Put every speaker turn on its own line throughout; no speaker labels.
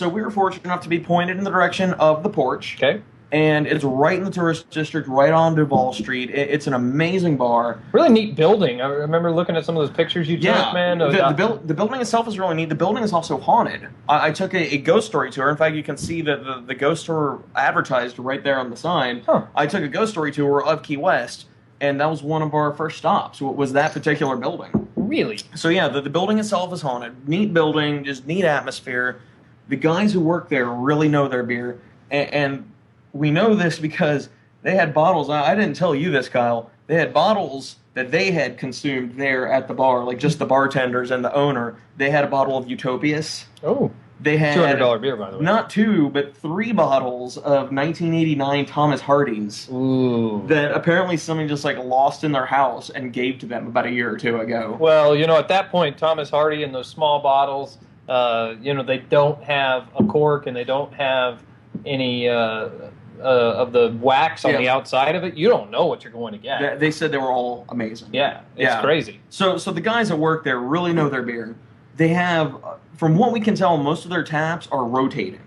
So we were fortunate enough to be pointed in the direction of the Porch.
Okay.
And it's right in the tourist district, right on Duval Street. It's an amazing bar.
Really neat building. I remember looking at some of those pictures you took, man.
The building itself is really neat. The building is also haunted. I took a ghost story tour. In fact, you can see the ghost tour advertised right there on the sign.
Huh.
I took a ghost story tour of Key West, and that was one of our first stops, was that particular building.
Really?
So yeah, the building itself is haunted. Neat building, just neat atmosphere. The guys who work there really know their beer, and we know this because they had bottles. I didn't tell you this, Kyle. They had bottles that they had consumed there at the bar, like just the bartenders and the owner. They had a bottle of Utopias.
Oh.
They had
$200 beer, by the way.
Not 2, but 3 bottles of 1989 Thomas Hardy's.
Ooh.
That apparently somebody just like lost in their house and gave to them about a year or two ago.
Well, at that point, Thomas Hardy and those small bottles, they don't have a cork and they don't have any of the wax on the outside of it. You don't know what you're going to get.
They said they were all amazing.
Yeah, it's crazy.
So the guys that work there really know their beer. They have, from what we can tell, most of their taps are rotating.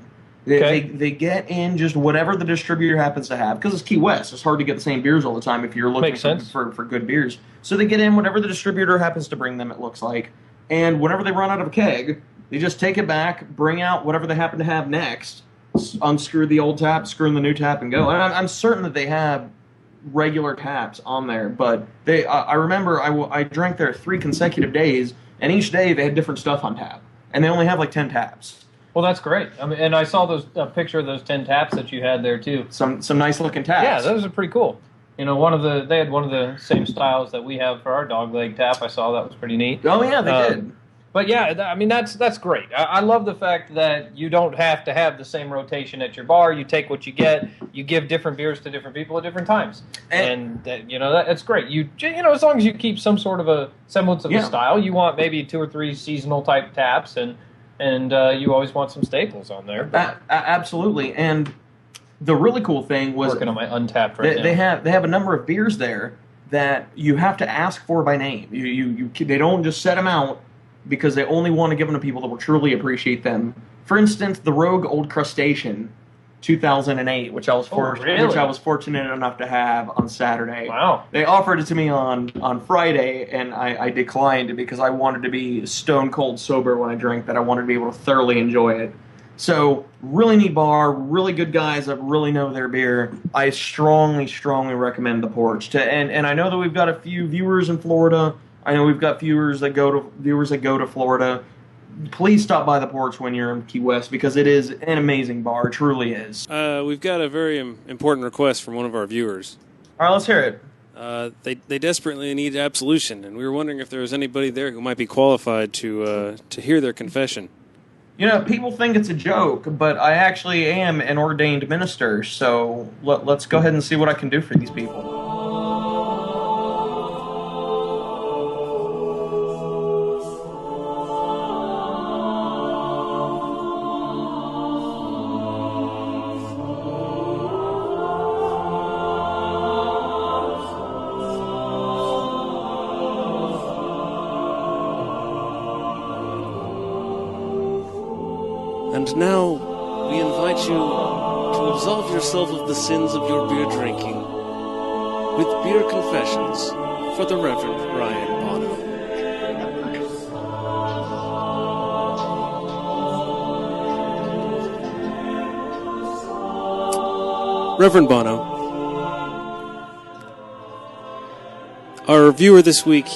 They get in just whatever the distributor happens to have, because it's Key West. It's hard to get the same beers all the time if you're looking for good beers. So they get in whatever the distributor happens to bring them, it looks like. And whenever they run out of a keg, they just take it back, bring out whatever they happen to have next, unscrew the old tap, screw in the new tap, and go. And I'm certain that they have regular taps on there, but I remember I drank there 3 consecutive days, and each day they had different stuff on tap, and they only have like 10 taps.
Well, that's great. I mean, and I saw a picture of those 10 taps that you had there too.
Some nice looking taps.
Yeah, those are pretty cool. They had one of the same styles that we have for our dogleg tap. I saw that was pretty neat.
Oh yeah, they did.
But yeah, I mean that's great. I love the fact that you don't have to have the same rotation at your bar. You take what you get. You give different beers to different people at different times, and that's great. You as long as you keep some sort of a semblance of a style. You want maybe 2 or 3 seasonal type taps, and you always want some staples on there.
Absolutely. And the really cool thing was
working on my Untapped right now.
They have a number of beers there that you have to ask for by name. They don't just set them out, because they only want to give them to people that will truly appreciate them. For instance, the Rogue Old Crustacean, 2008, which I was fortunate enough to have on Saturday.
Wow! They
offered it to me on Friday, and I declined because I wanted to be stone cold sober when I drank that. I wanted to be able to thoroughly enjoy it. So, really neat bar, really good guys that really know their beer. I strongly, strongly recommend the Porch. And I know that we've got a few viewers in Florida. I know we've got viewers that go to Florida. Please stop by the Porch when you're in Key West, because it is an amazing bar. It truly is.
We've got a very important request from one of our viewers.
All right, let's hear it.
They desperately need absolution, and we were wondering if there was anybody there who might be qualified to hear their confession.
People think it's a joke, but I actually am an ordained minister, so let's go ahead and see what I can do for these people.
And now, we invite you to absolve yourself of the sins of your beer drinking with beer confessions for the Reverend Ryan Bano. Reverend Bano, our viewer this week,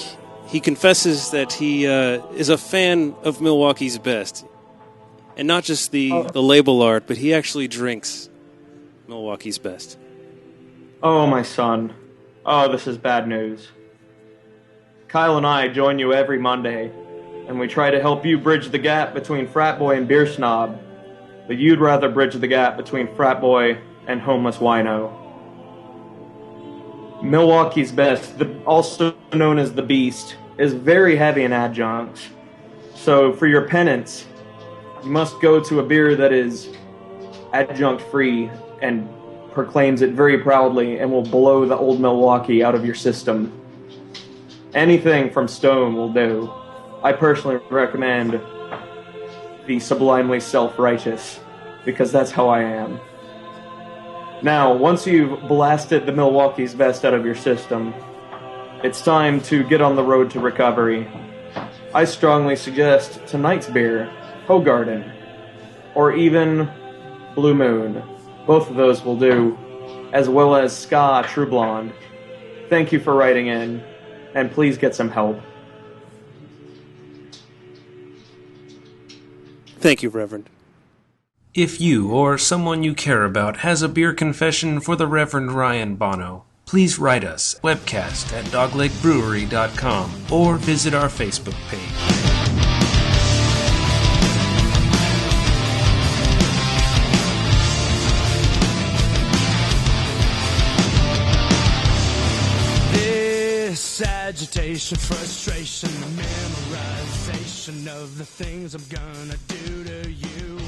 he confesses that he is a fan of Milwaukee's Best. And not just the label art, but he actually drinks Milwaukee's Best.
Oh, my son. Oh, this is bad news. Kyle and I join you every Monday, and we try to help you bridge the gap between frat boy and beer snob, but you'd rather bridge the gap between frat boy and homeless wino. Milwaukee's Best, also known as the Beast, is very heavy in adjuncts. So for your penance, you must go to a beer that is adjunct-free and proclaims it very proudly and will blow the old Milwaukee out of your system. Anything from Stone will do. I personally recommend be sublimely self-righteous, because that's how I am. Now, once you've blasted the Milwaukee's Best out of your system, it's time to get on the road to recovery. I strongly suggest tonight's beer, Hoegaarden, or even Blue Moon. Both of those will do, as well as Ska True Blonde. Thank you for writing in, and please get some help.
Thank you, Reverend. If you or someone you care about has a beer confession for the Reverend Ryan Bano, please write us webcast@doglegbrewery.com or visit our Facebook page.
Agitation, frustration, the memorization of the things I'm gonna do to you.